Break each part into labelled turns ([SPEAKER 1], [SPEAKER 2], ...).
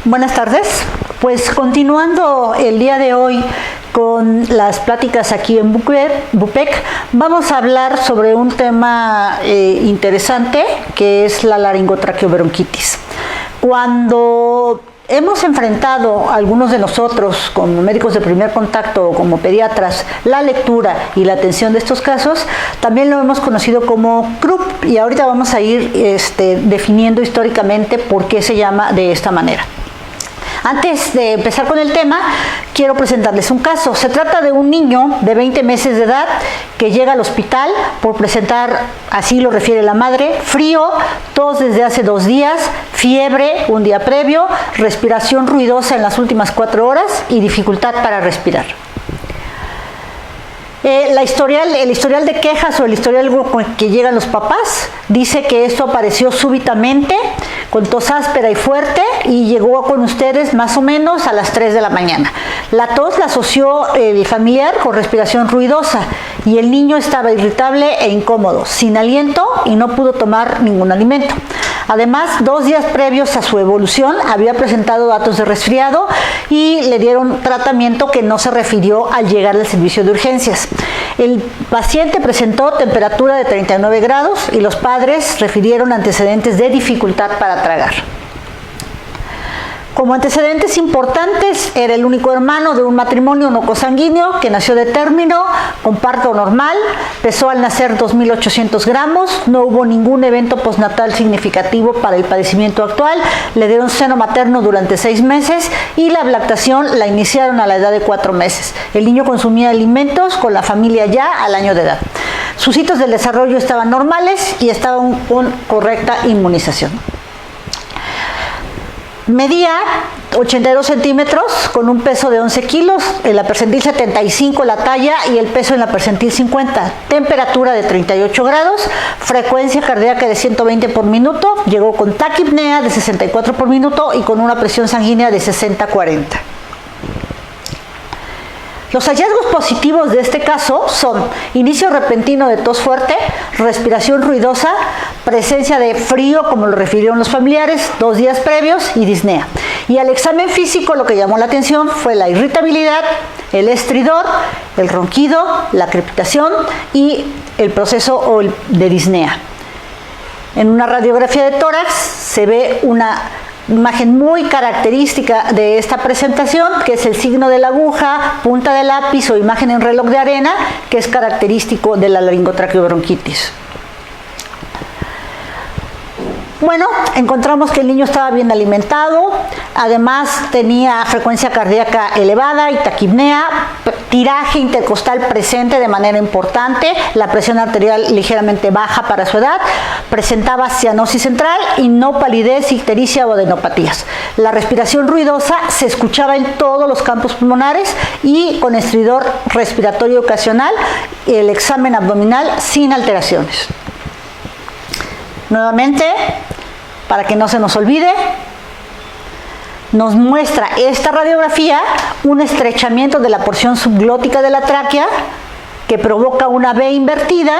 [SPEAKER 1] Buenas tardes. Pues continuando el día de hoy con las pláticas aquí en BUPEC, vamos a hablar sobre un tema interesante que es la laringotraqueobronquitis. Cuando hemos enfrentado, algunos de nosotros, como médicos de primer contacto o como pediatras, la lectura y la atención de estos casos, también lo hemos conocido como CRUP, y ahorita vamos a ir definiendo históricamente por qué se llama de esta manera. Antes de empezar con el tema, quiero presentarles un caso. Se trata de un niño de 20 meses de edad que llega al hospital por presentar, así lo refiere la madre, frío, tos desde hace 2 días, fiebre un día previo, respiración ruidosa en las últimas 4 horas y dificultad para respirar. El historial de quejas o el historial con el que llegan los papás dice que esto apareció súbitamente, con tos áspera y fuerte, y llegó con ustedes más o menos a las 3 de la mañana. La tos la asoció el familiar con respiración ruidosa y el niño estaba irritable e incómodo, sin aliento y no pudo tomar ningún alimento. Además, 2 días previos a su evolución había presentado datos de resfriado y le dieron tratamiento que no se refirió al llegar al servicio de urgencias. El paciente presentó temperatura de 39 grados y los padres refirieron antecedentes de dificultad para tragar. Como antecedentes importantes, era el único hermano de un matrimonio no consanguíneo que nació de término, con parto normal, pesó al nacer 2.800 gramos, no hubo ningún evento postnatal significativo para el padecimiento actual, le dieron seno materno durante 6 meses y la lactación la iniciaron a la edad de 4 meses. El niño consumía alimentos con la familia ya al año de edad. Sus hitos del desarrollo estaban normales y estaban con correcta inmunización. Medía 82 centímetros con un peso de 11 kilos, en la percentil 75 la talla y el peso en la percentil 50, temperatura de 38 grados, frecuencia cardíaca de 120 por minuto, llegó con taquipnea de 64 por minuto y con una presión sanguínea de 60-40. Los hallazgos positivos de este caso son inicio repentino de tos fuerte, respiración ruidosa, presencia de frío, como lo refirieron los familiares, 2 días previos y disnea. Y al examen físico lo que llamó la atención fue la irritabilidad, el estridor, el ronquido, la crepitación y el proceso de disnea. En una radiografía de tórax se ve una imagen muy característica de esta presentación, que es el signo de la aguja, punta de lápiz o imagen en reloj de arena, que es característico de la laringotraqueobronquitis. Bueno, encontramos que el niño estaba bien alimentado, además tenía frecuencia cardíaca elevada y taquipnea, tiraje intercostal presente de manera importante, la presión arterial ligeramente baja para su edad, presentaba cianosis central y no palidez, ictericia o adenopatías. La respiración ruidosa se escuchaba en todos los campos pulmonares y con estridor respiratorio ocasional, el examen abdominal sin alteraciones. Nuevamente, para que no se nos olvide, nos muestra esta radiografía un estrechamiento de la porción subglótica de la tráquea que provoca una V invertida,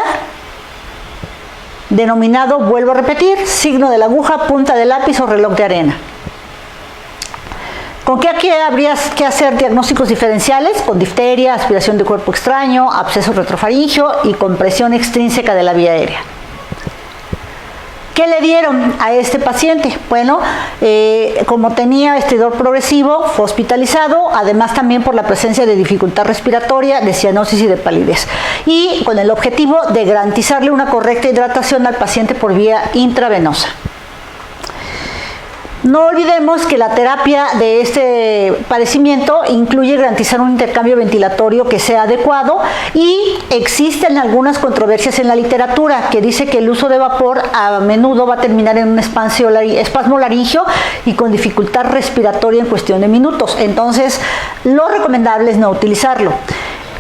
[SPEAKER 1] denominado, vuelvo a repetir, signo de la aguja, punta de lápiz o reloj de arena. ¿Con qué aquí habría que hacer diagnósticos diferenciales? Con difteria, aspiración de cuerpo extraño, absceso retrofaringio y compresión extrínseca de la vía aérea. ¿Qué le dieron a este paciente? Bueno, como tenía estridor progresivo, fue hospitalizado, además también por la presencia de dificultad respiratoria, de cianosis y de palidez. Y con el objetivo de garantizarle una correcta hidratación al paciente por vía intravenosa. No olvidemos que la terapia de este padecimiento incluye garantizar un intercambio ventilatorio que sea adecuado y existen algunas controversias en la literatura que dice que el uso de vapor a menudo va a terminar en un espasmo laringio y con dificultad respiratoria en cuestión de minutos. Entonces, lo recomendable es no utilizarlo.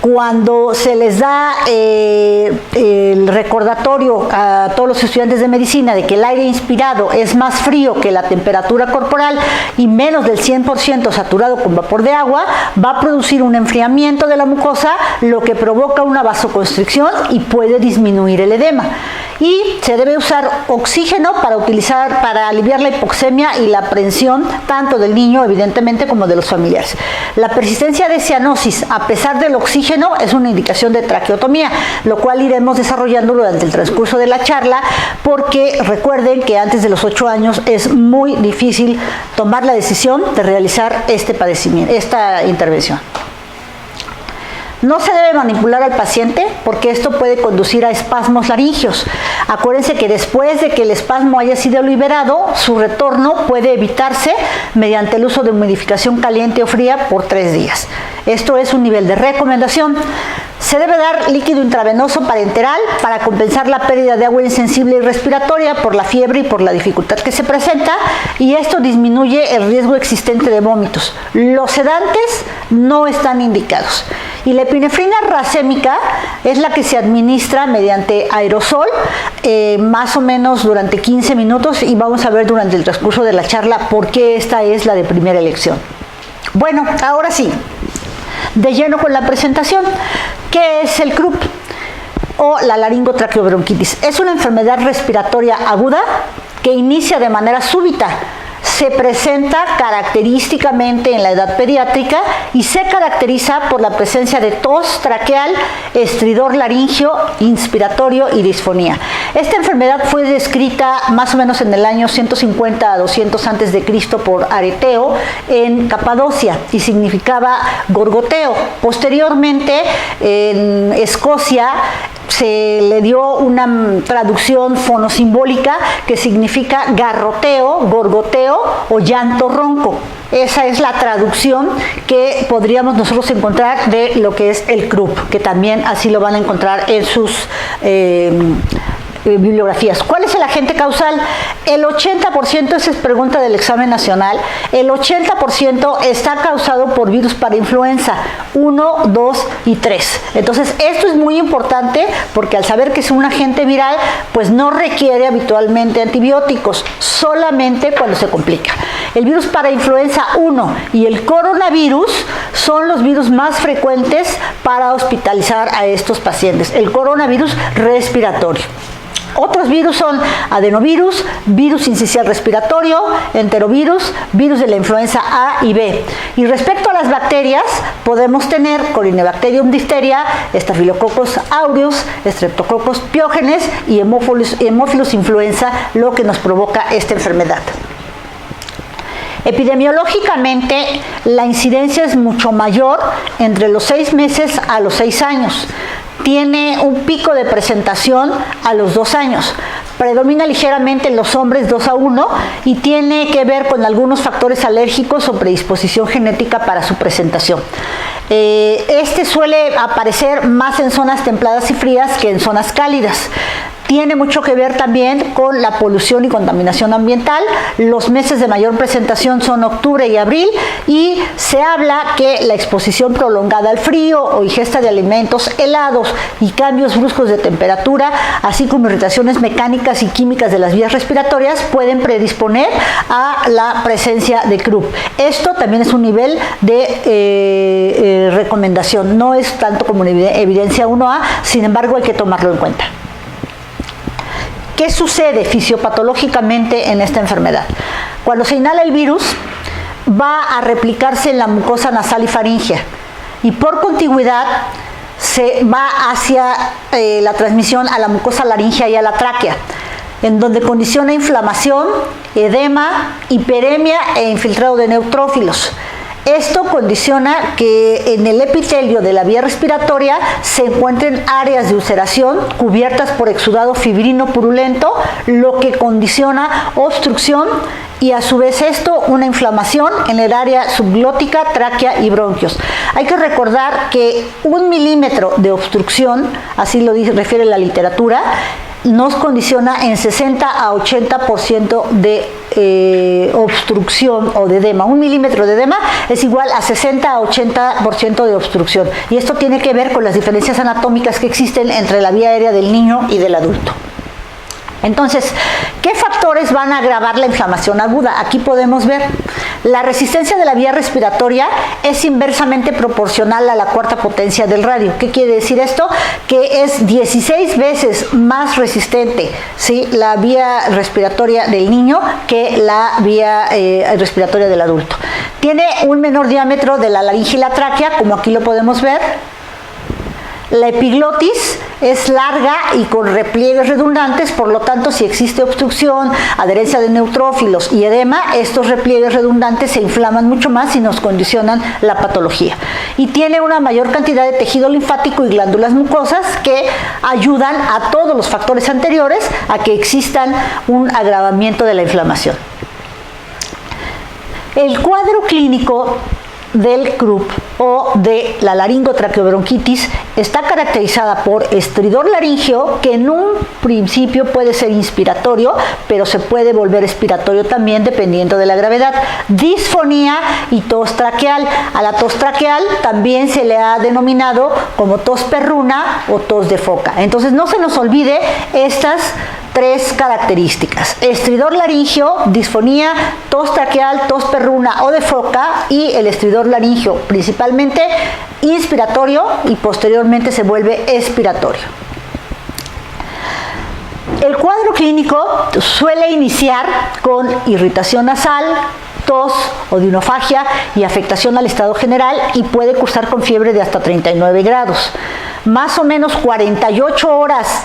[SPEAKER 1] cuando se les da el recordatorio a todos los estudiantes de medicina de que el aire inspirado es más frío que la temperatura corporal y menos del 100% saturado con vapor de agua, va a producir un enfriamiento de la mucosa, lo que provoca una vasoconstricción y puede disminuir el edema. Y se debe usar oxígeno para aliviar la hipoxemia y la aprensión tanto del niño, evidentemente, como de los familiares. La persistencia de cianosis, a pesar del oxígeno, es una indicación de traqueotomía, lo cual iremos desarrollando durante el transcurso de la charla, porque recuerden que antes de los 8 años es muy difícil tomar la decisión de realizar esta intervención. No se debe manipular al paciente porque esto puede conducir a espasmos laringeos. Acuérdense que después de que el espasmo haya sido liberado, su retorno puede evitarse mediante el uso de humidificación caliente o fría por 3 días. Esto es un nivel de recomendación. Se debe dar líquido intravenoso parenteral para compensar la pérdida de agua insensible y respiratoria por la fiebre y por la dificultad que se presenta, y esto disminuye el riesgo existente de vómitos. Los sedantes no están indicados. Y la epinefrina racémica es la que se administra mediante aerosol, más o menos durante 15 minutos, y vamos a ver durante el transcurso de la charla por qué esta es la de primera elección. Bueno, ahora sí, de lleno con la presentación. ¿Qué es el CRUP o la laringotraqueobronquitis? Es una enfermedad respiratoria aguda que inicia de manera súbita. Se presenta característicamente en la edad pediátrica y se caracteriza por la presencia de tos traqueal, estridor laringio, inspiratorio y disfonía. Esta enfermedad fue descrita más o menos en el año 150 a 200 a.C. por Areteo en Capadocia y significaba gorgoteo. Posteriormente, en Escocia, se le dio una traducción fonosimbólica que significa garroteo, gorgoteo o llanto ronco. Esa es la traducción que podríamos nosotros encontrar de lo que es el CRUP, que también así lo van a encontrar en sus bibliografías. ¿Cuál es el agente causal? El 80%, esa es pregunta del examen nacional, el 80% está causado por virus para influenza 1, 2 y 3. Entonces, esto es muy importante porque al saber que es un agente viral, pues no requiere habitualmente antibióticos, solamente cuando se complica. El virus para influenza 1 y el coronavirus son los virus más frecuentes para hospitalizar a estos pacientes. El coronavirus respiratorio. Otros virus son adenovirus, virus sincicial respiratorio, enterovirus, virus de la influenza A y B. Y respecto a las bacterias, podemos tener Corynebacterium diphtheria, Staphylococcus aureus, Streptococcus pyogenes y Haemophilus influenza, lo que nos provoca esta enfermedad. Epidemiológicamente, la incidencia es mucho mayor entre los 6 meses a los 6 años. Tiene un pico de presentación a los 2 años. Predomina ligeramente en los hombres 2-1 y tiene que ver con algunos factores alérgicos o predisposición genética para su presentación. Este suele aparecer más en zonas templadas y frías que en zonas cálidas. Tiene mucho que ver también con la polución y contaminación ambiental. Los meses de mayor presentación son octubre y abril, y se habla que la exposición prolongada al frío o ingesta de alimentos helados y cambios bruscos de temperatura, así como irritaciones mecánicas y químicas de las vías respiratorias, pueden predisponer a la presencia de CRUP. Esto también es un nivel de recomendación, no es tanto como una evidencia 1A, sin embargo hay que tomarlo en cuenta. ¿Qué sucede fisiopatológicamente en esta enfermedad? Cuando se inhala el virus, va a replicarse en la mucosa nasal y faríngea, y por contigüidad se va hacia la transmisión a la mucosa laríngea y a la tráquea, en donde condiciona inflamación, edema, hiperemia e infiltrado de neutrófilos. Esto condiciona que en el epitelio de la vía respiratoria se encuentren áreas de ulceración cubiertas por exudado fibrino purulento, lo que condiciona obstrucción y a su vez esto una inflamación en el área subglótica, tráquea y bronquios. Hay que recordar que 1 milímetro de obstrucción, así lo refiere la literatura, nos condiciona en 60 a 80% de obstrucción o de edema. 1 milímetro de edema es igual a 60 a 80% de obstrucción. Y esto tiene que ver con las diferencias anatómicas que existen entre la vía aérea del niño y del adulto. Entonces, ¿qué factores van a agravar la inflamación aguda? Aquí podemos ver, la resistencia de la vía respiratoria es inversamente proporcional a la cuarta potencia del radio. ¿Qué quiere decir esto? Que es 16 veces más resistente, ¿sí?, la vía respiratoria del niño que la vía respiratoria del adulto. Tiene un menor diámetro de la laringe y la tráquea, como aquí lo podemos ver. La epiglotis es larga y con repliegues redundantes, por lo tanto, si existe obstrucción, adherencia de neutrófilos y edema, estos repliegues redundantes se inflaman mucho más y nos condicionan la patología. Y tiene una mayor cantidad de tejido linfático y glándulas mucosas que ayudan a todos los factores anteriores a que existan un agravamiento de la inflamación. El cuadro clínico del CRUP o de la laringotraqueobronquitis está caracterizada por estridor laríngeo, que en un principio puede ser inspiratorio, pero se puede volver expiratorio también dependiendo de la gravedad. Disfonía y tos traqueal. A la tos traqueal también se le ha denominado como tos perruna o tos de foca. Entonces no se nos olvide estas tres características: estridor laríngeo, disfonía, tos traqueal, tos perruna o de foca, y el estridor laríngeo principalmente inspiratorio y posteriormente se vuelve expiratorio. El cuadro clínico suele iniciar con irritación nasal, tos, odinofagia y afectación al estado general, y puede cursar con fiebre de hasta 39 grados. Más o menos 48 horas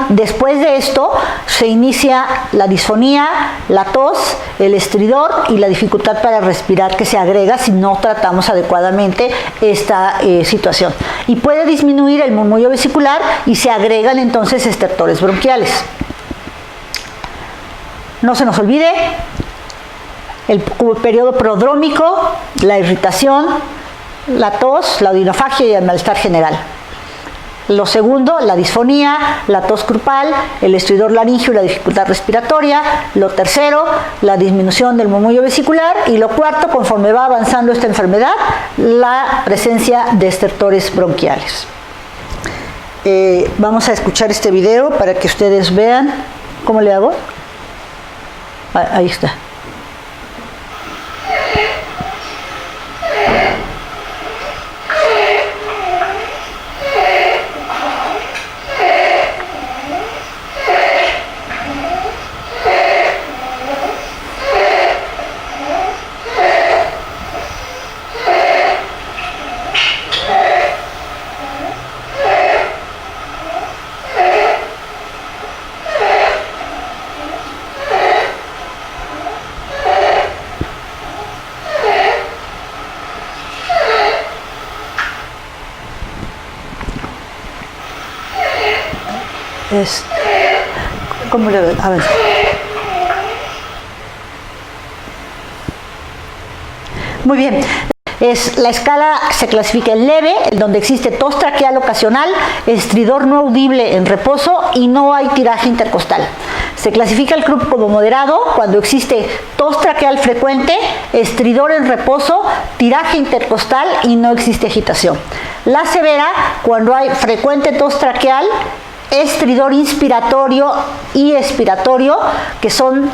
[SPEAKER 1] después de esto se inicia la disfonía, la tos, el estridor y la dificultad para respirar, que se agrega si no tratamos adecuadamente esta situación. Y puede disminuir el murmullo vesicular y se agregan entonces estertores bronquiales. No se nos olvide el periodo prodrómico, la irritación, la tos, la odinofagia y el malestar general. Lo segundo, la disfonía, la tos grupal, el estridor laríngeo y la dificultad respiratoria. Lo tercero, la disminución del murmullo vesicular. Y lo cuarto, conforme va avanzando esta enfermedad, la presencia de estertores bronquiales. Vamos a escuchar este video para que ustedes vean. ¿Cómo le hago? Ahí está. ¿Cómo le a ver. Muy bien. La escala se clasifica en leve, en donde existe tos traqueal ocasional, estridor no audible en reposo y no hay tiraje intercostal. Se clasifica el CRUP como moderado cuando existe tos traqueal frecuente, estridor en reposo, tiraje intercostal y no existe agitación. La severa, cuando hay frecuente tos traqueal, estridor inspiratorio y expiratorio, que son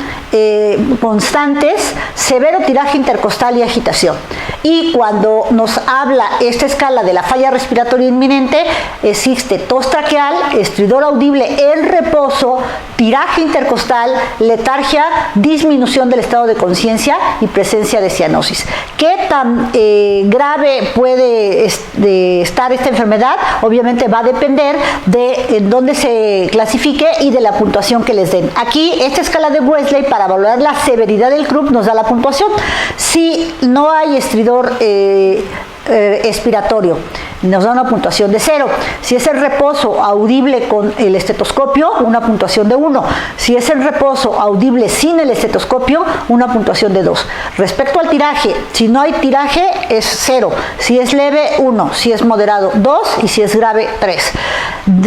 [SPEAKER 1] constantes, severo tiraje intercostal y agitación. Y cuando nos habla esta escala de la falla respiratoria inminente, existe tos traqueal, estridor audible en reposo, tiraje intercostal, letargia, disminución del estado de conciencia y presencia de cianosis. ¿Qué tan grave puede estar esta enfermedad? Obviamente va a depender de en dónde se clasifique y de la puntuación que les den. Aquí, esta escala de Wesley, para valorar la severidad del CRUP, nos da la puntuación. Si no hay estridor expiratorio, nos da una puntuación de 0. Si es el reposo audible con el estetoscopio, una puntuación de 1. Si es el reposo audible sin el estetoscopio, una puntuación de 2. Respecto al tiraje, si no hay tiraje es 0. Si es leve, 1. Si es moderado, 2. Y si es grave, 3.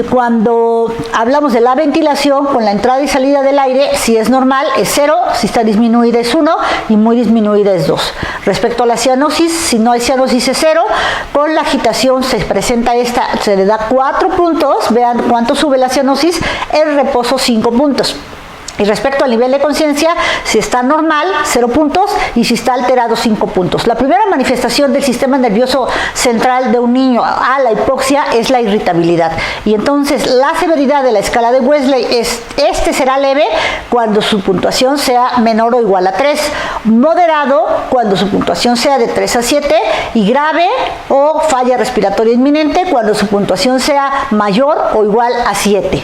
[SPEAKER 1] Cuando hablamos de la ventilación, con la entrada y salida del aire, si es normal es 0, si está disminuida es 1 y muy disminuida es 2. Respecto a la cianosis, si no hay cianosis es 0, con la agitación se presenta esta, se le da 4 puntos, vean cuánto sube la cianosis, el reposo 5 puntos. Y respecto al nivel de conciencia, si está normal, 0 puntos, y si está alterado, 5 puntos. La primera manifestación del sistema nervioso central de un niño a la hipoxia es la irritabilidad. Y entonces la severidad de la escala de Wesley será leve cuando su puntuación sea menor o igual a 3, moderado cuando su puntuación sea de 3 a 7, y grave o falla respiratoria inminente cuando su puntuación sea mayor o igual a 7.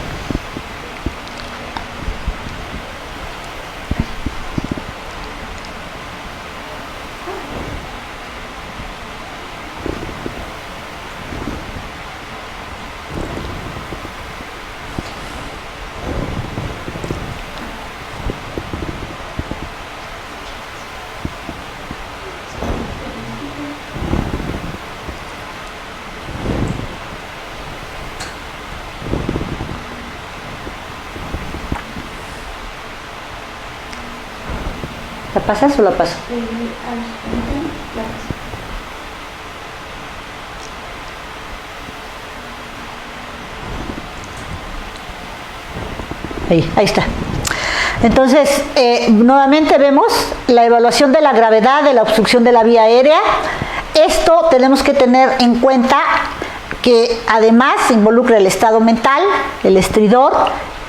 [SPEAKER 1] ¿La pasas o la paso? Ahí está. Entonces, nuevamente vemos la evaluación de la gravedad de la obstrucción de la vía aérea. Esto tenemos que tener en cuenta que además involucra el estado mental, el estridor,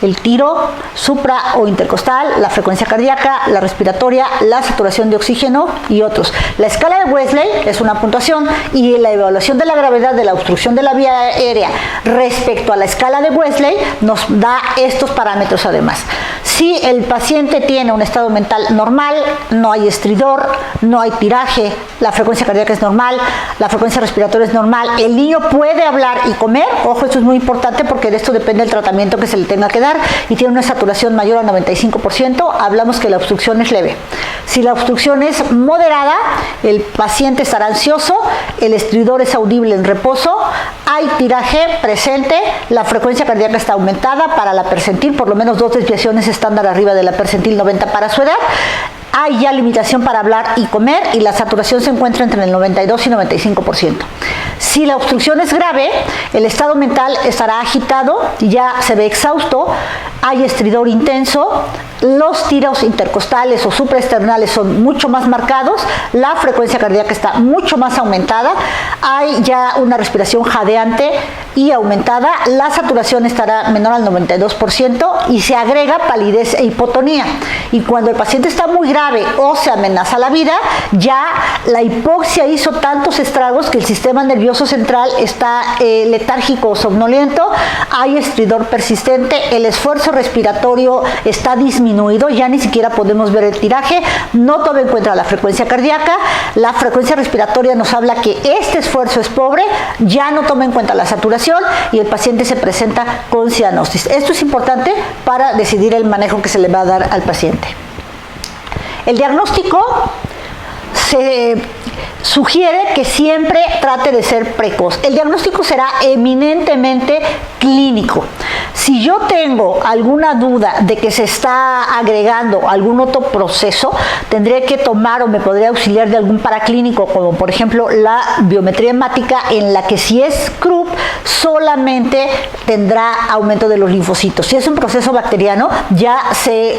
[SPEAKER 1] el tiro supra o intercostal, la frecuencia cardíaca, la respiratoria, la saturación de oxígeno y otros. La escala de Wesley es una puntuación y la evaluación de la gravedad de la obstrucción de la vía aérea respecto a la escala de Wesley nos da estos parámetros además. Si el paciente tiene un estado mental normal, no hay estridor, no hay tiraje, la frecuencia cardíaca es normal, la frecuencia respiratoria es normal, el niño puede hablar y comer, ojo, esto es muy importante porque de esto depende el tratamiento que se le tenga que dar, y tiene una saturación mayor al 95%, hablamos que la obstrucción es leve. Si la obstrucción es moderada, el paciente estará ansioso, el estridor es audible en reposo, hay tiraje presente, la frecuencia cardíaca está aumentada para la percentil, por lo menos 2 desviaciones estándar arriba de la percentil 90 para su edad. Hay ya limitación para hablar y comer y la saturación se encuentra entre el 92 y 95%. Si la obstrucción es grave, el estado mental estará agitado, ya se ve exhausto, hay estridor intenso, los tiros intercostales o supraesternales son mucho más marcados, la frecuencia cardíaca está mucho más aumentada, hay ya una respiración jadeante y aumentada, la saturación estará menor al 92% y se agrega palidez e hipotonía. Y cuando el paciente está muy grave o se amenaza la vida, ya la hipoxia hizo tantos estragos que el sistema nervioso central está letárgico o somnoliento, hay estridor persistente, el esfuerzo respiratorio está disminuido, ya ni siquiera podemos ver el tiraje, no toma en cuenta la frecuencia cardíaca, la frecuencia respiratoria nos habla que este esfuerzo es pobre, ya no toma en cuenta la saturación y el paciente se presenta con cianosis. Esto es importante para decidir el manejo que se le va a dar al paciente. El diagnóstico se sugiere que siempre trate de ser precoz. El diagnóstico será eminentemente clínico. Si yo tengo alguna duda de que se está agregando algún otro proceso, tendré que tomar o me podría auxiliar de algún paraclínico, como por ejemplo la biometría hemática, en la que si es CRUP solamente tendrá aumento de los linfocitos. Si es un proceso bacteriano, ya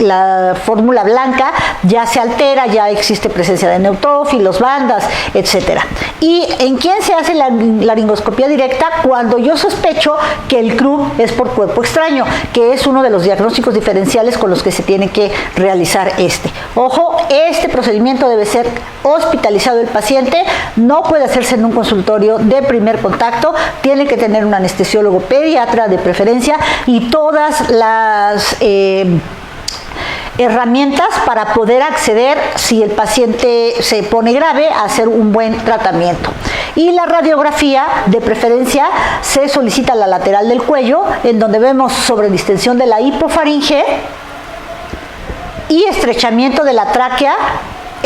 [SPEAKER 1] la fórmula blanca ya se altera, ya existe presencia de neutrófilos, bandas, etcétera. ¿Y en quién se hace la laringoscopía directa? Cuando yo sospecho que el CRUP es por cuerpo extraño, que es uno de los diagnósticos diferenciales con los que se tiene que realizar este. Ojo, este procedimiento debe ser hospitalizado el paciente, no puede hacerse en un consultorio de primer contacto, tiene que tener un anestesiólogo pediatra de preferencia y todas las herramientas para poder acceder, si el paciente se pone grave, a hacer un buen tratamiento. Y la radiografía, de preferencia, se solicita la lateral del cuello, en donde vemos sobredistensión de la hipofaringe y estrechamiento de la tráquea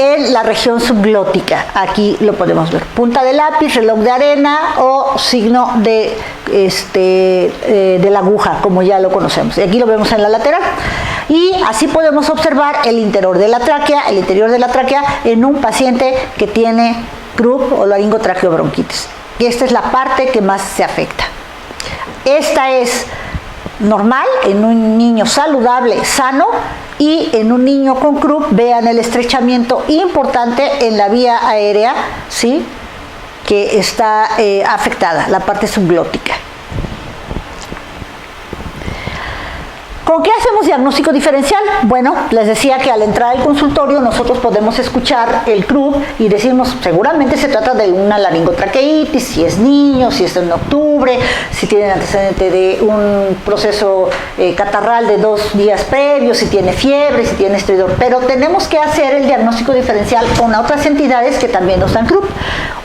[SPEAKER 1] en la región subglótica. Aquí lo podemos ver. Punta de lápiz, reloj de arena o signo de la aguja, como ya lo conocemos. Y aquí lo vemos en la lateral. Y así podemos observar el interior de la tráquea, en un paciente que tiene Krupp o laringotraqueobronquitis. Y esta es la parte que más se afecta. Esta es normal en un niño saludable, sano, y en un niño con Krupp vean el estrechamiento importante en la vía aérea, ¿sí?, que está afectada, la parte subglótica. ¿Con qué hacemos diagnóstico diferencial? Bueno, les decía que al entrar al consultorio nosotros podemos escuchar el Krupp y decimos, seguramente se trata de una laringotraqueitis, si es niño, si es en octubre, si tiene antecedente de un proceso catarral de 2 días previos, si tiene fiebre, si tiene estridor. Pero tenemos que hacer el diagnóstico diferencial con otras entidades que también nos dan Krupp.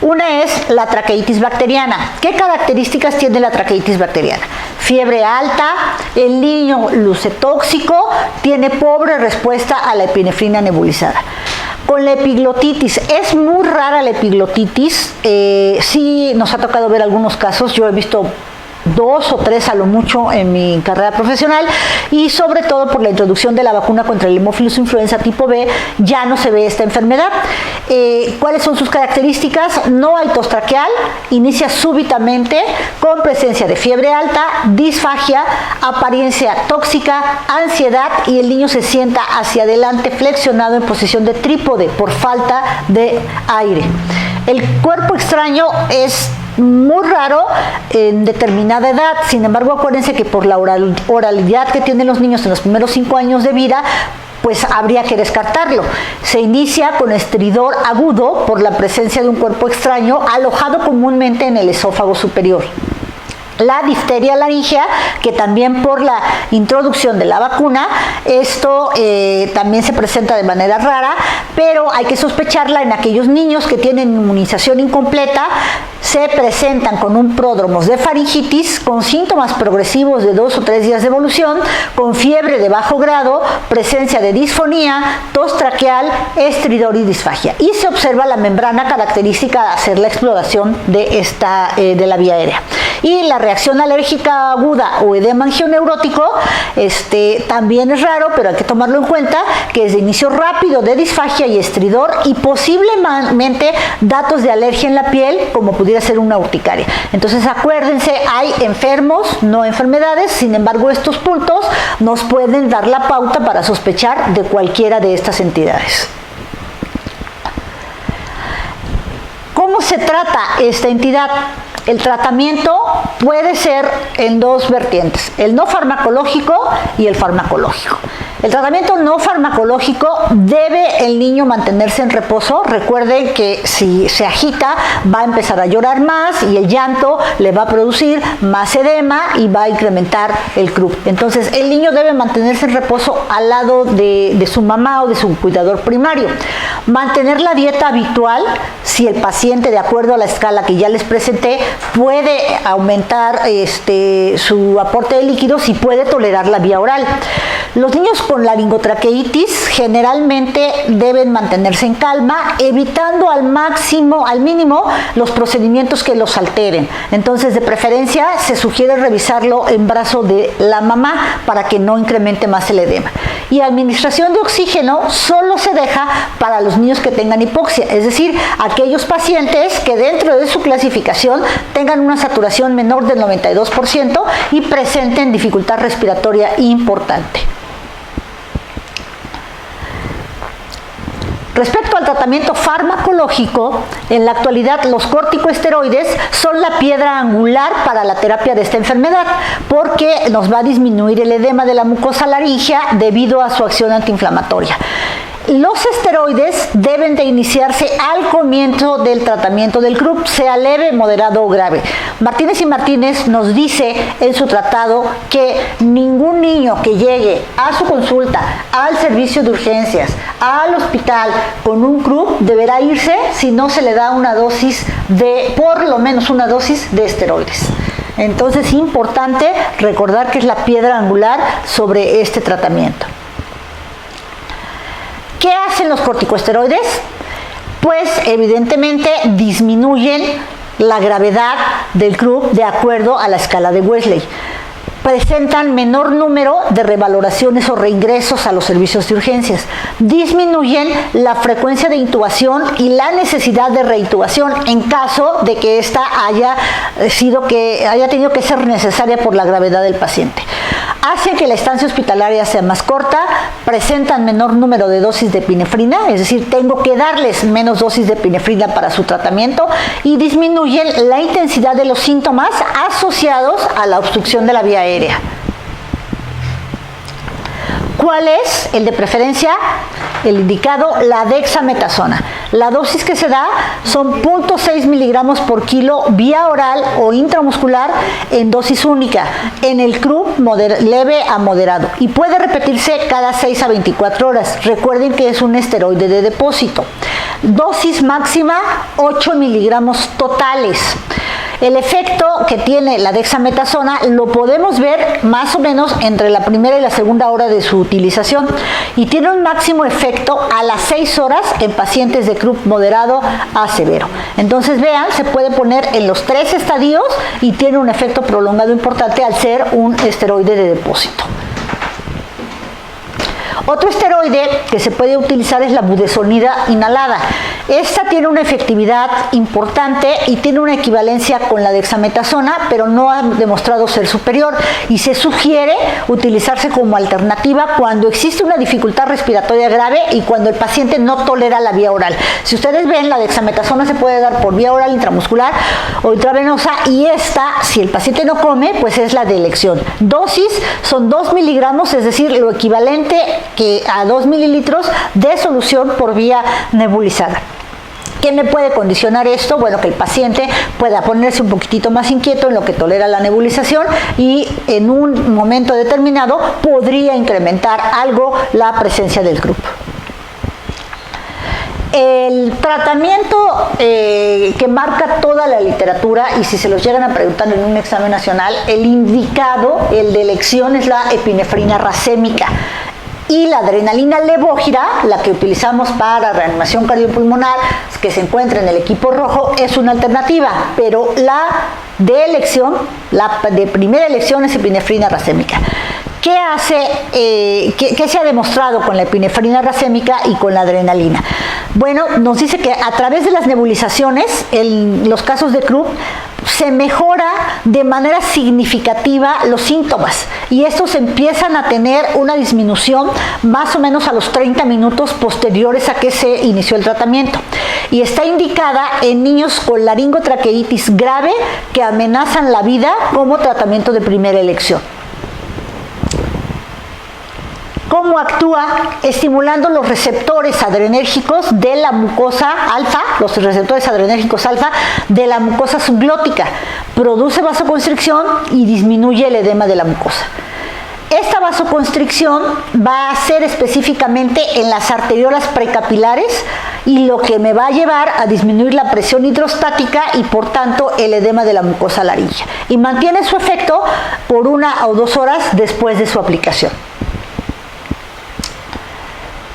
[SPEAKER 1] Una es la traqueitis bacteriana. ¿Qué características tiene la traqueitis bacteriana? Fiebre alta, el niño luce tóxico, tiene pobre respuesta a la epinefrina nebulizada. Con la epiglotitis, es muy rara la epiglotitis, sí nos ha tocado ver algunos casos, yo he visto 2 o 3 a lo mucho en mi carrera profesional, y sobre todo por la introducción de la vacuna contra el Haemophilus influenza tipo B ya no se ve esta enfermedad. ¿Cuáles son sus características? No hay tos traqueal, inicia súbitamente con presencia de fiebre alta, disfagia, apariencia tóxica, ansiedad, y el niño se sienta hacia adelante flexionado en posición de trípode por falta de aire. El cuerpo extraño es muy raro en determinada edad, sin embargo acuérdense que por la oralidad que tienen los niños en los primeros 5 años de vida, pues habría que descartarlo. Se inicia con estridor agudo por la presencia de un cuerpo extraño alojado comúnmente en el esófago superior. La difteria laringea, que también por la introducción de la vacuna, esto también se presenta de manera rara, pero hay que sospecharla en aquellos niños que tienen inmunización incompleta, se presentan con un pródromos de faringitis, con síntomas progresivos de 2 o 3 días de evolución, con fiebre de bajo grado, presencia de disfonía, tos traqueal, estridor y disfagia. Y se observa la membrana característica de hacer la exploración de la vía aérea. Y la reacción alérgica aguda o edema angioneurótico, también es raro, pero hay que tomarlo en cuenta, que es de inicio rápido de disfagia y estridor, y posiblemente datos de alergia en la piel, como pudiera ser una urticaria. Entonces acuérdense, hay enfermos, no enfermedades, sin embargo estos puntos nos pueden dar la pauta para sospechar de cualquiera de estas entidades. ¿Cómo se trata esta entidad? El tratamiento puede ser en 2 vertientes, el no farmacológico y el farmacológico. El tratamiento no farmacológico, debe el niño mantenerse en reposo. Recuerden que si se agita va a empezar a llorar más y el llanto le va a producir más edema y va a incrementar el Krupp. Entonces el niño debe mantenerse en reposo al lado de su mamá o de su cuidador primario. Mantener la dieta habitual, si el paciente, de acuerdo a la escala que ya les presenté, puede aumentar su aporte de líquidos y puede tolerar la vía oral. Los niños con laringotraqueitis generalmente deben mantenerse en calma, evitando al mínimo los procedimientos que los alteren. Entonces, de preferencia, se sugiere revisarlo en brazo de la mamá para que no incremente más el edema. Y administración de oxígeno solo se deja para los niños que tengan hipoxia, es decir, aquellos pacientes que dentro de su clasificación tengan una saturación menor del 92% y presenten dificultad respiratoria importante. Respecto al tratamiento farmacológico, en la actualidad los corticosteroides son la piedra angular para la terapia de esta enfermedad, porque nos va a disminuir el edema de la mucosa laríngea debido a su acción antiinflamatoria. Los esteroides deben de iniciarse al comienzo del tratamiento del Krupp, sea leve, moderado o grave. Martínez y Martínez nos dice en su tratado que ningún niño que llegue a su consulta, al servicio de urgencias, al hospital con un Krupp deberá irse si no se le da una dosis por lo menos una dosis de esteroides. Entonces es importante recordar que es la piedra angular sobre este tratamiento. ¿Qué hacen los corticosteroides? Pues evidentemente disminuyen la gravedad del CRUB de acuerdo a la escala de Wesley. Presentan menor número de revaloraciones o reingresos a los servicios de urgencias, disminuyen la frecuencia de intubación y la necesidad de reintubación en caso de que ésta haya tenido que ser necesaria por la gravedad del paciente. Hacen que la estancia hospitalaria sea más corta, presentan menor número de dosis de epinefrina, es decir, tengo que darles menos dosis de epinefrina para su tratamiento, y disminuyen la intensidad de los síntomas asociados a la obstrucción de la vía aérea. ¿Cuál es el de preferencia? El indicado, la dexametasona. La dosis que se da son 0.6 miligramos por kilo vía oral o intramuscular en dosis única, en el CRUB leve a moderado, y puede repetirse cada 6 a 24 horas. Recuerden que es un esteroide de depósito. Dosis máxima 8 miligramos totales. El efecto que tiene la dexametasona lo podemos ver más o menos entre la primera y la segunda hora de su utilización, y tiene un máximo efecto a las 6 horas en pacientes de CRUB moderado a severo. Entonces vean, se puede poner en los 3 estadios y tiene un efecto prolongado importante al ser un esteroide de depósito. Otro esteroide que se puede utilizar es la budesonida inhalada. Esta tiene una efectividad importante y tiene una equivalencia con la dexametasona, pero no ha demostrado ser superior, y se sugiere utilizarse como alternativa cuando existe una dificultad respiratoria grave y cuando el paciente no tolera la vía oral. Si ustedes ven, la dexametasona se puede dar por vía oral, intramuscular o intravenosa, y esta, si el paciente no come, pues es la de elección. Dosis son 2 miligramos, es decir, lo equivalente que a 2 mililitros de solución por vía nebulizada. ¿Qué me puede condicionar esto? Bueno, que el paciente pueda ponerse un poquitito más inquieto en lo que tolera la nebulización, y en un momento determinado podría incrementar algo la presencia del CRUB. El tratamiento que marca toda la literatura, y si se los llegan a preguntar en un examen nacional, el indicado, el de elección, es la epinefrina racémica. Y la adrenalina levógira, la que utilizamos para reanimación cardiopulmonar, que se encuentra en el equipo rojo, es una alternativa, pero la de elección, la de primera elección, es epinefrina racémica. ¿Qué hace? ¿Qué se ha demostrado con la epinefrina racémica y con la adrenalina? Bueno, nos dice que a través de las nebulizaciones, en los casos de CRUB, se mejora de manera significativa los síntomas, y estos empiezan a tener una disminución más o menos a los 30 minutos posteriores a que se inició el tratamiento, y está indicada en niños con laringotraqueitis grave que amenazan la vida como tratamiento de primera elección. ¿Cómo actúa? Estimulando los receptores adrenérgicos de la mucosa alfa, los receptores adrenérgicos alfa de la mucosa subglótica. Produce vasoconstricción y disminuye el edema de la mucosa. Esta vasoconstricción va a ser específicamente en las arteriolas precapilares, y lo que me va a llevar a disminuir la presión hidrostática y por tanto el edema de la mucosa laríngea, y mantiene su efecto por 1 o 2 horas después de su aplicación.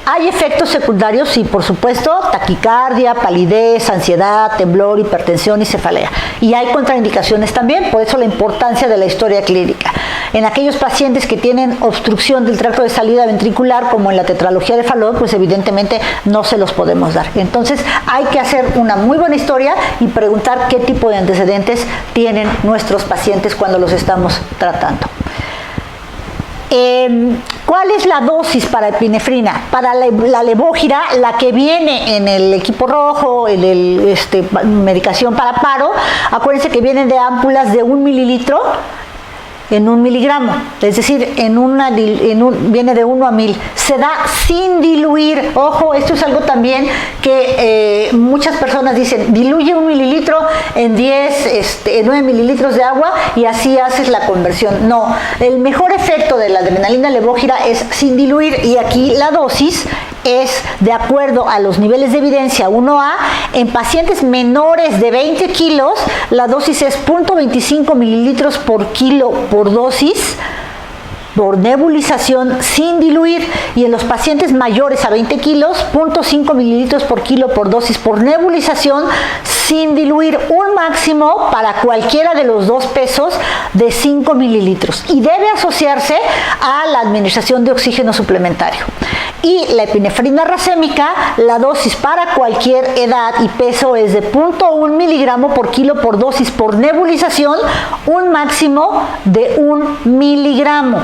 [SPEAKER 1] Hay efectos secundarios, sí, por supuesto: taquicardia, palidez, ansiedad, temblor, hipertensión y cefalea. Y hay contraindicaciones también, por eso la importancia de la historia clínica. En aquellos pacientes que tienen obstrucción del tracto de salida ventricular, como en la tetralogía de Fallot, pues evidentemente no se los podemos dar. Entonces hay que hacer una muy buena historia y preguntar qué tipo de antecedentes tienen nuestros pacientes cuando los estamos tratando. ¿Cuál es la dosis para epinefrina? Para la levógira, la que viene en el equipo rojo, en el medicación para paro, acuérdense que vienen de ámpulas de 1 mililitro en 1 miligramo, es decir, viene de 1 a 1000. Se da sin diluir. Ojo, esto es algo también que muchas personas dicen: diluye 1 mililitro en 9 mililitros de agua y así haces la conversión. No, el mejor efecto de la adrenalina levógira es sin diluir, y aquí la dosis es de acuerdo a los niveles de evidencia 1A. En pacientes menores de 20 kilos, la dosis es 0.25 mililitros por kilo por dosis, por nebulización sin diluir, y en los pacientes mayores a 20 kilos, 0.5 mililitros por kilo por dosis por nebulización sin diluir, un máximo para cualquiera de los dos pesos de 5 mililitros, y debe asociarse a la administración de oxígeno suplementario. Y la epinefrina racémica, la dosis para cualquier edad y peso es de 0.1 miligramo por kilo por dosis por nebulización, un máximo de 1 miligramo.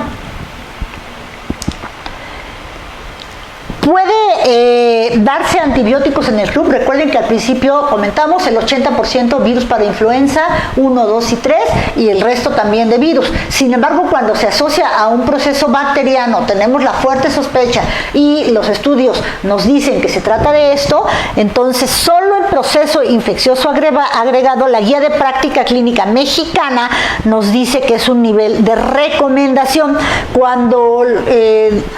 [SPEAKER 1] Puede darse antibióticos en el club. Recuerden que al principio comentamos el 80% virus para influenza 1, 2 y 3 y el resto también de virus. Sin embargo, cuando se asocia a un proceso bacteriano, tenemos la fuerte sospecha y los estudios nos dicen que se trata de esto, entonces solo el proceso infeccioso agregado, la guía de práctica clínica mexicana nos dice que es un nivel de recomendación. Cuando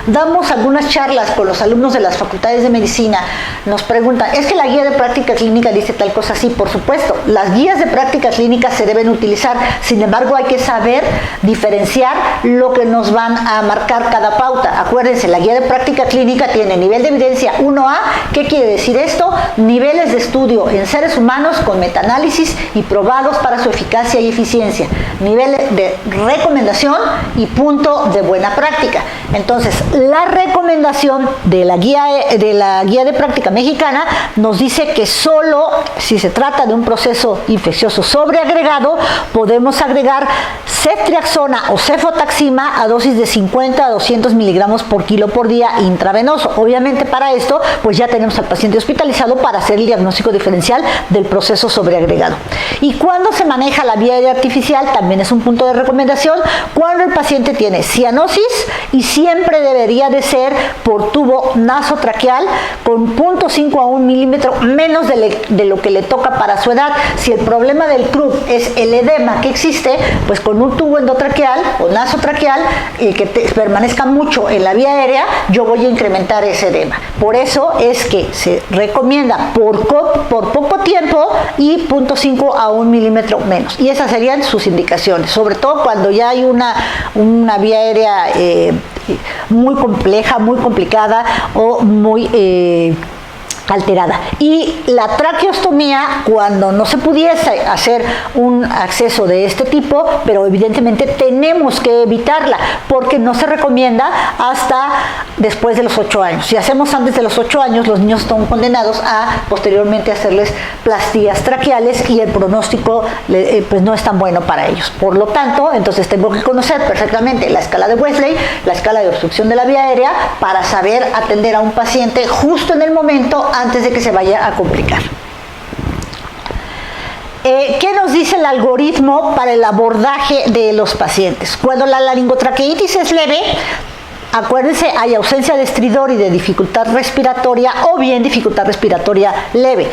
[SPEAKER 1] damos algunas charlas con los alumnos de las facultades de medicina, nos preguntan, ¿es que la guía de práctica clínica dice tal cosa? Sí, por supuesto, las guías de práctica clínica se deben utilizar, sin embargo hay que saber diferenciar lo que nos van a marcar cada pauta. Acuérdense, la guía de práctica clínica tiene nivel de evidencia 1A, ¿qué quiere decir esto? Niveles de estudio en seres humanos con metaanálisis y probados para su eficacia y eficiencia, niveles de recomendación y punto de buena práctica. Entonces, la recomendación de la guía de práctica mexicana nos dice que solo si se trata de un proceso infeccioso sobreagregado podemos agregar ceftriaxona o cefotaxima a dosis de 50 a 200 miligramos por kilo por día intravenoso. Obviamente para esto pues ya tenemos al paciente hospitalizado para hacer el diagnóstico diferencial del proceso sobreagregado. Y cuando se maneja la vía aérea artificial también es un punto de recomendación cuando el paciente tiene cianosis, y siempre debería de ser por tubo nasotraqueal con 0.5 a 1 milímetro menos de lo que le toca para su edad. Si el problema del CRUB es el edema que existe, pues con un tubo endotraqueal o nasotraqueal que permanezca mucho en la vía aérea, yo voy a incrementar ese edema. Por eso es que se recomienda por poco tiempo y 0.5 a 1 milímetro menos. Y esas serían sus indicaciones, sobre todo cuando ya hay una vía aérea muy compleja, muy complicada o muy alterada. Y la traqueostomía, cuando no se pudiese hacer un acceso de este tipo, pero evidentemente tenemos que evitarla, porque no se recomienda hasta después de los 8 años. Si hacemos antes de los 8 años, los niños están condenados a posteriormente hacerles plastías traqueales y el pronóstico pues no es tan bueno para ellos. Por lo tanto, entonces tengo que conocer perfectamente la escala de Wesley, la escala de obstrucción de la vía aérea, para saber atender a un paciente justo en el momento antes de que se vaya a complicar. ¿Qué nos dice el algoritmo para el abordaje de los pacientes? Cuando la laringotraqueitis es leve, acuérdense, hay ausencia de estridor y de dificultad respiratoria o bien dificultad respiratoria leve.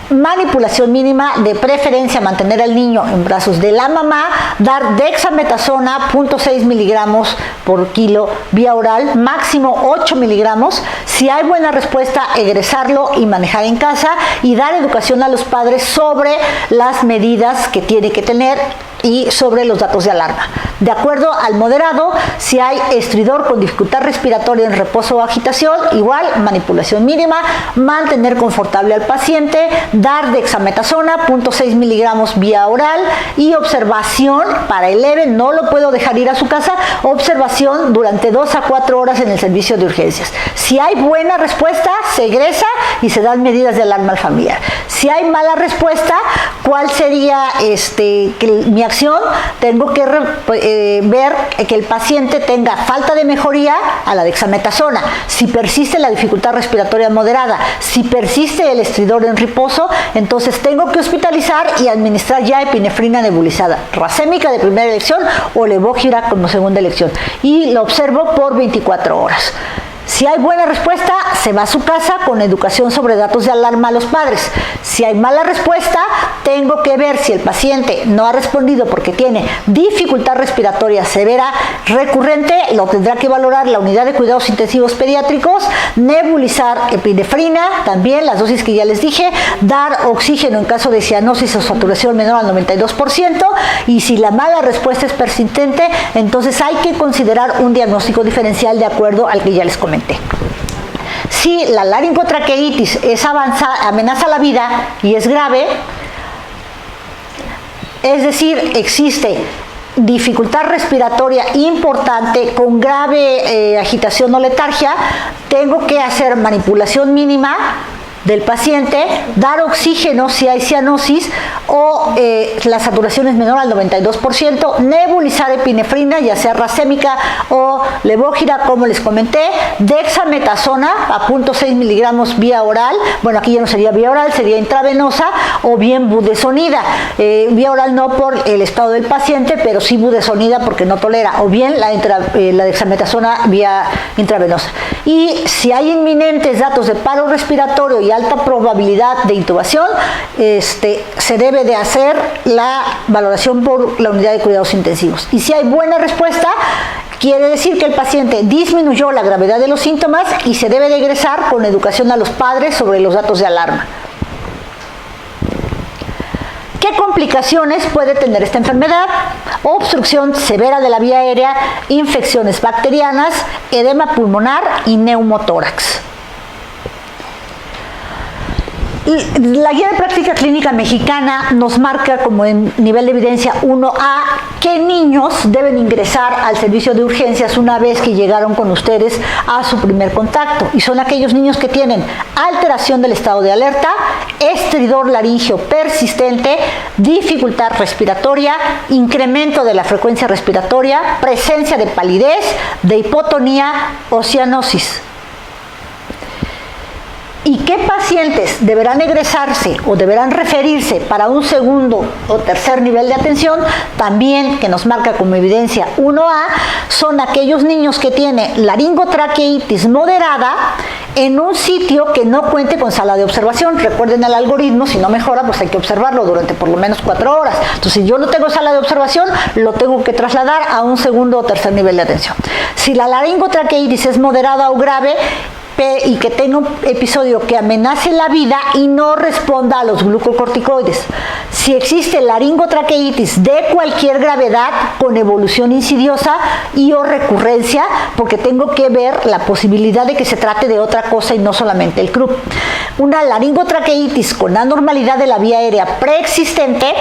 [SPEAKER 1] Manipulación mínima, de preferencia mantener al niño en brazos de la mamá, dar dexametasona 0.6 miligramos por kilo vía oral, máximo 8 miligramos. Si hay buena respuesta, egresarlo y manejar en casa, y dar educación a los padres sobre las medidas que tiene que tener y sobre los datos de alarma. De acuerdo al moderado, si hay estridor con dificultad respiratoria en reposo o agitación, igual manipulación mínima, mantener confortable al paciente, dar dexametasona 0.6 miligramos vía oral y observación para el leve, no lo puedo dejar ir a su casa, observación durante 2 a 4 horas en el servicio de urgencias. Si hay buena respuesta, se egresa y se dan medidas de alarma al familiar. Si hay mala respuesta, ¿cuál sería mi acción? Tengo que ver que el paciente tenga falta de mejoría a la dexametasona. Si persiste la dificultad respiratoria moderada, si persiste el estridor en reposo, entonces tengo que hospitalizar y administrar ya epinefrina nebulizada, racémica de primera elección o levógira como segunda elección, y lo observo por 24 horas. Si hay buena respuesta, se va a su casa con educación sobre datos de alarma a los padres. Si hay mala respuesta, tengo que ver si el paciente no ha respondido porque tiene dificultad respiratoria severa recurrente, lo tendrá que valorar la unidad de cuidados intensivos pediátricos, nebulizar epinefrina, también las dosis que ya les dije, dar oxígeno en caso de cianosis o saturación menor al 92%, y si la mala respuesta es persistente, entonces hay que considerar un diagnóstico diferencial de acuerdo al que ya les comenté. Si la laringotraqueitis es amenaza la vida y es grave, es decir, existe dificultad respiratoria importante con grave agitación o letargia, tengo que hacer manipulación mínima del paciente, dar oxígeno si hay cianosis o la saturación es menor al 92%, nebulizar epinefrina, ya sea racémica o levógira, como les comenté, dexametasona a 0.6 miligramos vía oral, bueno, aquí ya no sería vía oral, sería intravenosa, o bien budesonida, vía oral no por el estado del paciente, pero sí budesonida porque no tolera, o bien la dexametasona vía intravenosa. Y si hay inminentes datos de paro respiratorio y alta probabilidad de intubación, se debe de hacer la valoración por la unidad de cuidados intensivos. Y si hay buena respuesta, quiere decir que el paciente disminuyó la gravedad de los síntomas y se debe de egresar con educación a los padres sobre los datos de alarma. ¿Qué complicaciones puede tener esta enfermedad? Obstrucción severa de la vía aérea, infecciones bacterianas, edema pulmonar y neumotórax. La guía de práctica clínica mexicana nos marca como en nivel de evidencia 1A qué niños deben ingresar al servicio de urgencias una vez que llegaron con ustedes a su primer contacto. Y son aquellos niños que tienen alteración del estado de alerta, estridor laríngeo persistente, dificultad respiratoria, incremento de la frecuencia respiratoria, presencia de palidez, de hipotonía o cianosis. ¿Y qué pacientes deberán egresarse o deberán referirse para un segundo o tercer nivel de atención? También, que nos marca como evidencia 1A, son aquellos niños que tienen laringotraqueitis moderada en un sitio que no cuente con sala de observación. Recuerden el algoritmo, si no mejora, pues hay que observarlo durante por lo menos 4 horas. Entonces, si yo no tengo sala de observación, lo tengo que trasladar a un segundo o tercer nivel de atención. Si la laringotraqueitis es moderada o grave, y que tenga un episodio que amenace la vida y no responda a los glucocorticoides. Si existe laringotraqueitis de cualquier gravedad con evolución insidiosa y o recurrencia, porque tengo que ver la posibilidad de que se trate de otra cosa y no solamente el CRUP. Una laringotraqueitis con anormalidad de la vía aérea preexistente,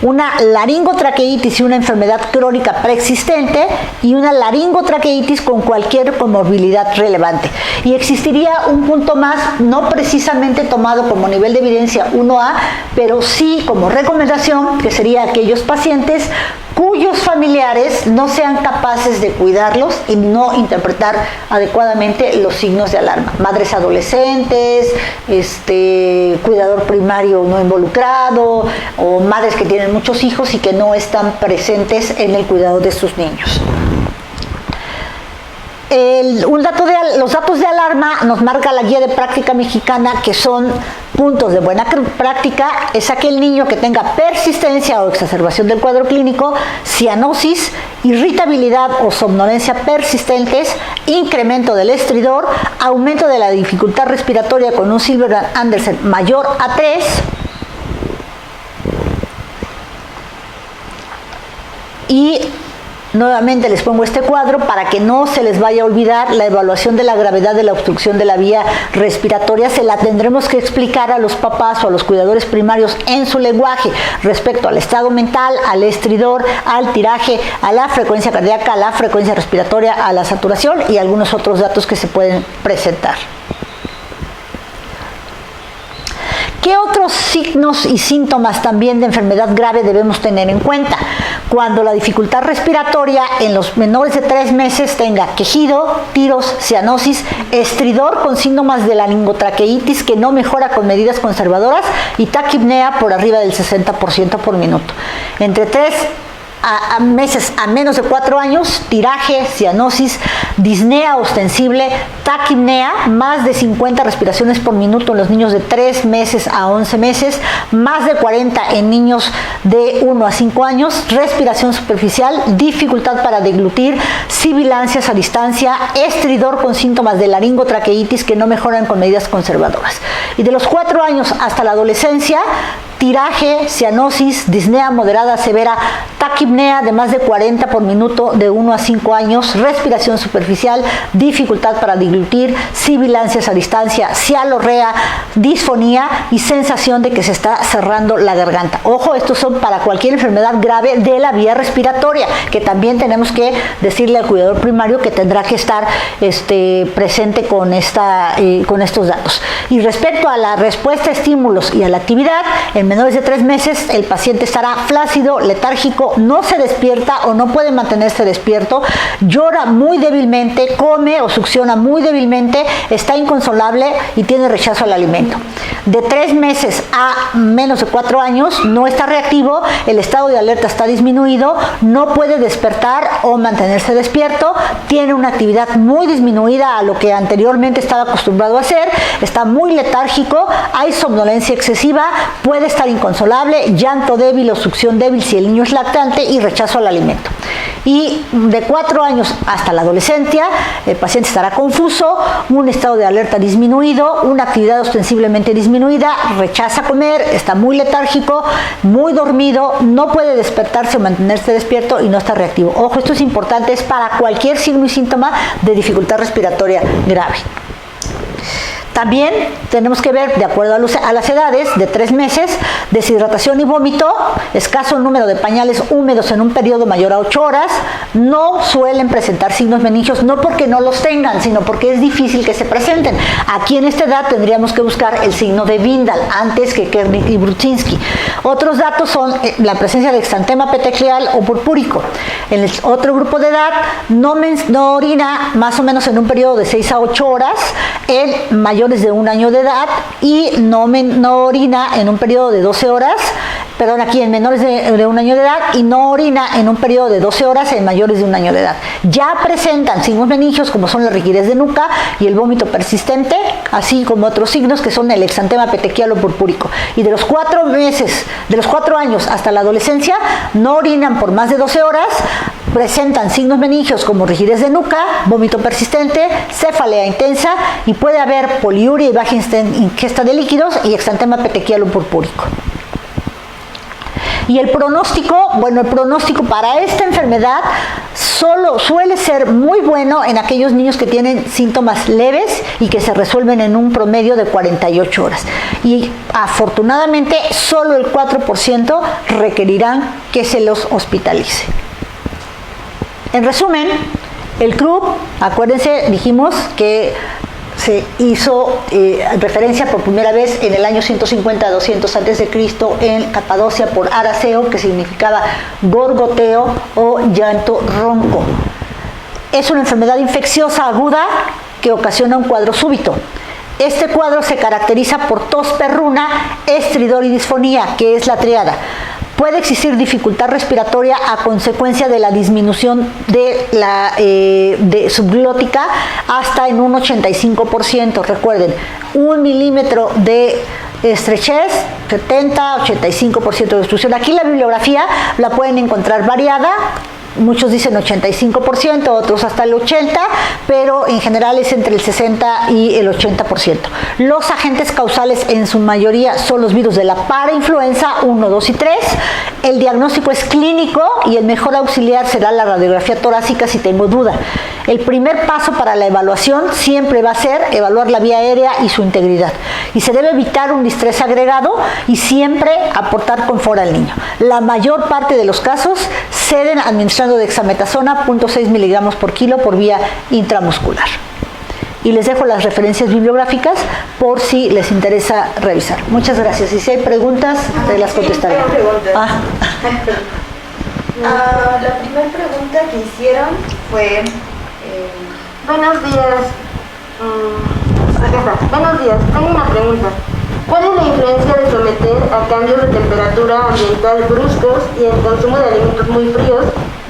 [SPEAKER 1] una laringotraqueitis y una enfermedad crónica preexistente y una laringotraqueitis con cualquier comorbilidad relevante. Y existiría un punto más, no precisamente tomado como nivel de evidencia 1A, pero sí como recomendación, que sería aquellos pacientes cuyos familiares no sean capaces de cuidarlos y no interpretar adecuadamente los signos de alarma. Madres adolescentes, cuidador primario no involucrado, o madres que tienen muchos hijos y que no están presentes en el cuidado de sus niños. Los datos de alarma nos marca la guía de práctica mexicana, que son puntos de buena práctica. Es aquel niño que tenga persistencia o exacerbación del cuadro clínico, cianosis, irritabilidad o somnolencia persistentes, incremento del estridor, aumento de la dificultad respiratoria con un Sylvester-Andersen mayor a 3, y nuevamente les pongo este cuadro para que no se les vaya a olvidar la evaluación de la gravedad de la obstrucción de la vía respiratoria. Se la tendremos que explicar a los papás o a los cuidadores primarios en su lenguaje respecto al estado mental, al estridor, al tiraje, a la frecuencia cardíaca, a la frecuencia respiratoria, a la saturación y algunos otros datos que se pueden presentar. ¿Qué otros signos y síntomas también de enfermedad grave debemos tener en cuenta? Cuando la dificultad respiratoria en los menores de 3 meses tenga quejido, tiros, cianosis, estridor con síntomas de laringotraqueitis que no mejora con medidas conservadoras y taquipnea por arriba del 60% por minuto. Entre 3 a meses a menos de 4 años, tiraje, cianosis, disnea ostensible, taquipnea, más de 50 respiraciones por minuto en los niños de 3 meses a 11 meses, más de 40 en niños de 1 a 5 años, respiración superficial, dificultad para deglutir, sibilancias a distancia, estridor con síntomas de laringotraqueitis que no mejoran con medidas conservadoras. Y de los 4 años hasta la adolescencia, tiraje, cianosis, disnea moderada severa, taquipnea de más de 40 por minuto de 1 a 5 años, respiración superficial, dificultad para deglutir, sibilancias a distancia, cialorrea, disfonía y sensación de que se está cerrando la garganta. Ojo, estos son para cualquier enfermedad grave de la vía respiratoria, que también tenemos que decirle al cuidador primario que tendrá que estar presente con estos datos. Y respecto a la respuesta a estímulos y a la actividad, en menores de 3 meses el paciente estará flácido, letárgico, no se despierta o no puede mantenerse despierto, llora muy débilmente, come o succiona muy débilmente, está inconsolable y tiene rechazo al alimento. De 3 meses a menos de 4 años no está reactivo, el estado de alerta está disminuido, no puede despertar o mantenerse despierto, tiene una actividad muy disminuida a lo que anteriormente estaba acostumbrado a hacer, está muy letárgico, hay somnolencia excesiva, puede estar inconsolable, llanto débil o succión débil si el niño es lactante y rechazo al alimento. Y de 4 años hasta la adolescencia, el paciente estará confuso, un estado de alerta disminuido, una actividad ostensiblemente disminuida, rechaza comer, está muy letárgico, muy dormido, no puede despertarse o mantenerse despierto y no está reactivo. Ojo, esto es importante, es para cualquier signo y síntoma de dificultad respiratoria grave. También tenemos que ver, de acuerdo a las edades, de 3 meses, deshidratación y vómito, escaso número de pañales húmedos en un periodo mayor a 8 horas, no suelen presentar signos meningios, no porque no los tengan, sino porque es difícil que se presenten. Aquí en esta edad tendríamos que buscar el signo de Bindal, antes que Kernig y Brudzinski. Otros datos son la presencia de exantema petequial o purpúrico. En el otro grupo de edad, no orina más o menos en un periodo de 6 a 8 horas, en mayores de 1 año de edad, y no orina en un periodo de 12 horas, perdón, aquí en menores de 1 año de edad, y no orina en un periodo de 12 horas en mayores de 1 año de edad. Ya presentan signos meningios como son la rigidez de nuca y el vómito persistente, así como otros signos que son el exantema petequial o purpúrico. Y de los 4 años hasta la adolescencia, no orinan por más de 12 horas, presentan signos meningios como rigidez de nuca, vómito persistente, cefalea intensa y puede haber poliuria y baja ingesta de líquidos y exantema petequial o purpúrico. Y el pronóstico, bueno, el pronóstico para esta enfermedad solo suele ser muy bueno en aquellos niños que tienen síntomas leves y que se resuelven en un promedio de 48 horas. Y afortunadamente solo el 4% requerirán que se los hospitalice. En resumen, el CRUP, acuérdense, dijimos que se hizo referencia por primera vez en el año 150-200 a.C. en Capadocia por Araceo, que significaba gorgoteo o llanto ronco. Es una enfermedad infecciosa aguda que ocasiona un cuadro súbito. Este cuadro se caracteriza por tos perruna, estridor y disfonía, que es la triada. Puede existir dificultad respiratoria a consecuencia de la disminución de la subglótica hasta en un 85%. Recuerden, 1 milímetro de estrechez, 70-85% de obstrucción. Aquí la bibliografía la pueden encontrar variada. Muchos dicen 85%, otros hasta el 80%, pero en general es entre el 60 y el 80%. Los agentes causales en su mayoría son los virus de la parainfluenza 1, 2 y 3. El diagnóstico es clínico y el mejor auxiliar será la radiografía torácica si tengo duda. El primer paso para la evaluación siempre va a ser evaluar la vía aérea y su integridad. Y se debe evitar un distrés agregado y siempre aportar confort al niño. La mayor parte de los casos ceden administrando dexametasona 0.6 miligramos por kilo por vía intramuscular. Y les dejo las referencias bibliográficas por si les interesa revisar. Muchas gracias. Y si hay preguntas, te las contestaré.
[SPEAKER 2] La primera pregunta que hicieron fue: buenos días. Buenos días, tengo una pregunta. ¿Cuál es la influencia de someter a cambios de temperatura ambiental bruscos y el consumo de alimentos muy fríos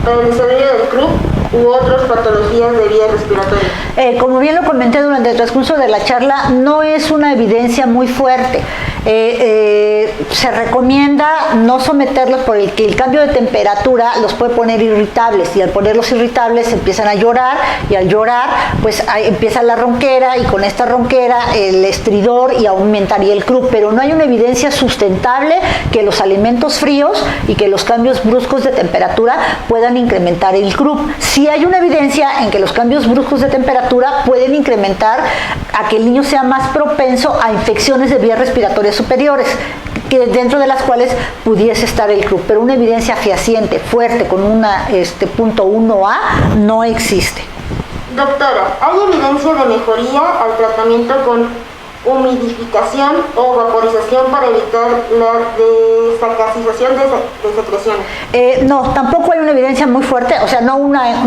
[SPEAKER 2] para el desarrollo del croup u otras patologías de vías respiratorias?
[SPEAKER 1] Como bien lo comenté durante el transcurso de la charla, no es una evidencia muy fuerte. Se recomienda no someterlos porque el cambio de temperatura los puede poner irritables, y al ponerlos irritables empiezan a llorar, y al llorar pues empieza la ronquera, y con esta ronquera el estridor, y aumentaría el croup. Pero no hay una evidencia sustentable que los alimentos fríos y que los cambios bruscos de temperatura puedan incrementar el croup. Sí hay una evidencia en que los cambios bruscos de temperatura pueden incrementar a que el niño sea más propenso a infecciones de vías respiratorias superiores, que dentro de las cuales pudiese estar el croup, pero una evidencia fehaciente, fuerte, con una punto 1A, no existe.
[SPEAKER 2] Doctora, ¿hay evidencia de mejoría al tratamiento con humidificación o vaporización para evitar la desacasización de secreciones?
[SPEAKER 1] No, tampoco hay una evidencia muy fuerte, o sea, no 1A,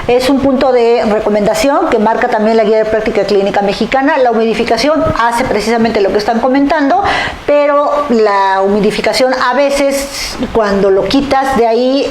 [SPEAKER 1] es un punto de recomendación que marca también la Guía de Práctica Clínica Mexicana. La humidificación hace precisamente lo que están comentando, pero la humidificación a veces, cuando lo quitas de ahí,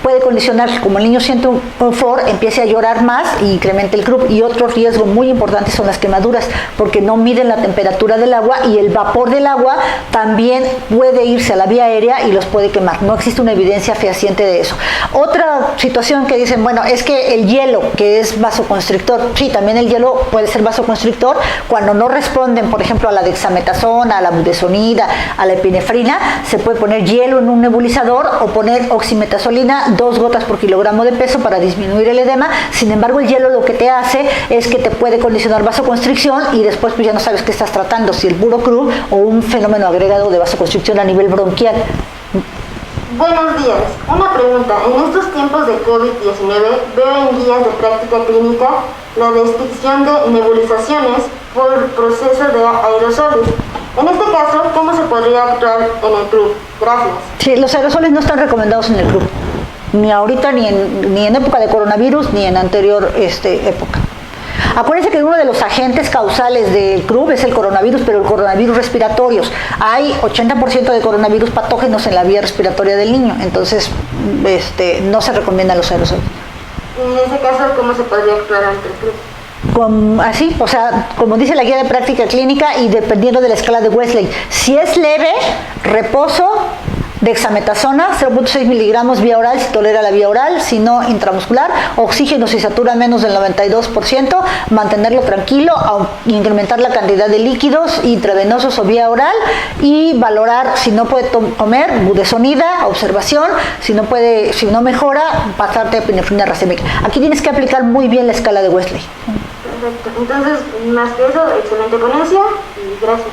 [SPEAKER 1] puede condicionar que, como el niño siente un confort, empiece a llorar más y incremente el croup. Y otro riesgo muy importante son las quemaduras, porque no miden la temperatura del agua, y el vapor del agua también puede irse a la vía aérea y los puede quemar. No existe una evidencia fehaciente de eso. Otra situación que dicen, bueno, es que el hielo, que es vasoconstrictor, sí, también el hielo puede ser vasoconstrictor cuando no responden, por ejemplo, a la dexametasona, a la budesonida, a la epinefrina. Se puede poner hielo en un nebulizador o poner oximetazolina 2 gotas por kilogramo de peso para disminuir el edema. Sin embargo, el hielo lo que te hace es que te puede condicionar vasoconstricción, y después pues ya no sabes qué estás tratando, si el puro croup o un fenómeno agregado de vasoconstricción a nivel bronquial.
[SPEAKER 2] Buenos días. Una pregunta. En estos tiempos de COVID-19 veo en guías de práctica clínica la descripción de nebulizaciones por proceso de aerosoles. En este caso, ¿cómo se podría actuar en el croup? Gracias.
[SPEAKER 1] Sí, los aerosoles no están recomendados en el croup, ni ahorita, ni en época de coronavirus, ni en anterior época. Acuérdense que uno de los agentes causales del croup es el coronavirus, pero el coronavirus respiratorios. Hay 80% de coronavirus patógenos en la vía respiratoria del niño, entonces no se recomiendan los aerosoles.
[SPEAKER 2] En ese caso, ¿cómo se podría actuar ante el croup?
[SPEAKER 1] Así, o sea, como dice la Guía de Práctica Clínica, y dependiendo de la escala de Wesley, si es leve, reposo, dexametasona 0.6 miligramos vía oral si tolera la vía oral, si no intramuscular, oxígeno si satura menos del 92%, mantenerlo tranquilo, incrementar la cantidad de líquidos intravenosos o vía oral, y valorar si no puede comer budesonida, observación, si no mejora, pasarte a epinefrina racemic. Aquí tienes que aplicar muy bien la escala de Wesley.
[SPEAKER 2] Perfecto. Entonces, más que eso, excelente ponencia y gracias.